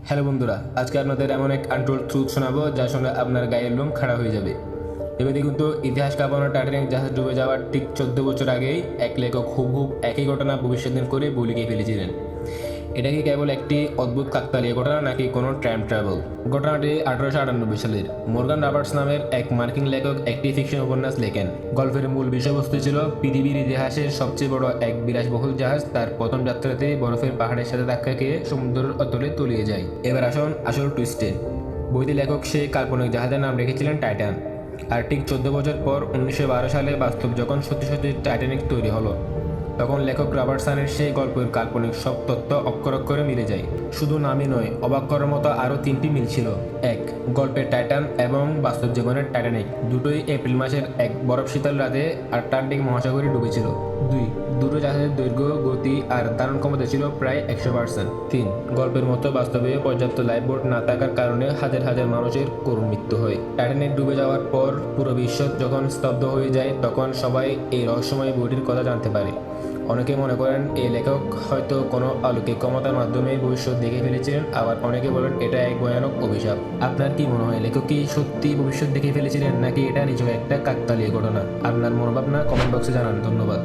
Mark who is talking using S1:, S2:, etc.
S1: Hello বন্ধুরা, আজকে আপনাদের এমন এক আনটোল্ড ট্রুথ শোনাবো যা শুনে আপনার গায়ের লোম খাড়া হয়ে যাবে। এবার দেখুন তো, ইতিহাস কাঁপানো টাইটানিক জাহাজ ডুবে যাওয়ার ঠিক 14 বছর আগেই এক লেখক হুবহুব একই ঘটনা ভবিষ্যদ্বাণী করে বই লিখে ফেলেছিলেন। এটা কি কেবল একটি অদ্ভুত কাকতালীয় ঘটনা নাকি কোনো টাইম ট্রাভেল? ঘটনাটি 1898 সালের। মর্গান রবার্টস নামের এক মার্কিন লেখক একটি ফিকশন উপন্যাস লেখেন। গল্পের মূল বিষয়বস্তু ছিল পৃথিবীর ইতিহাসের সবচেয়ে বড় এক বিলাসবহুল জাহাজ তার প্রথম যাত্রাতে বরফের পাহাড়ের সাথে ধাক্কা খেয়ে সমুদ্রের অতলে তলিয়ে যায়। এবার আসুন আসল টুইস্টে। বইতে লেখক সেই কাল্পনিক জাহাজের নাম রেখেছিলেন টাইটান। আর ঠিক 14 বছর পর 1912 সালে বাস্তব যখন সত্যি সত্যি টাইটানিক তৈরি হলো, তখন লেখক রবার্টসনের সেই গল্পের কাল্পনিক সব তথ্য অক্ষর অক্ষরে মিলে যায়। শুধু নামই নয়, অবাক করার মতো আরও 3টি মিল ছিল। এক, গল্পের টাইটান এবং বাস্তব জীবনের টাইটানিক দুটোই এপ্রিল মাসের এক বরফ শীতল রাতে আটলান্টিক মহাসাগরে ডুবেছিল। দুই, দুটো জাহাজের দৈর্ঘ্য, গতি আর ধারণ ক্ষমতা ছিল প্রায় 100%। তিন, গল্পের মতো বাস্তবে পর্যাপ্ত লাইফবোট না থাকার কারণে হাজার হাজার মানুষের করুণ মৃত্যু হয়। টাইটানিক ডুবে যাওয়ার পর পুরো বিশ্ব যখন স্তব্ধ হয়ে যায়, তখন সবাই এই রহস্যময় বইটির কথা জানতে পারে। অনেকে মনে করেন এই লেখক হয়তো কোনো অলৌকিক ক্ষমতার মাধ্যমে ভবিষ্যৎ দেখে ফেলেছিলেন, আবার অনেকে বলেন এটা এক ভয়ানক অভিশাপ। আপনার কি মনে হয়, লেখক কি সত্যি ভবিষ্যৎ দেখে ফেলেছিলেন নাকি এটা নিজেও একটা কাকতালীয় ঘটনা? আপনার মনোভাবনা কমেন্ট বক্সে জানান। ধন্যবাদ।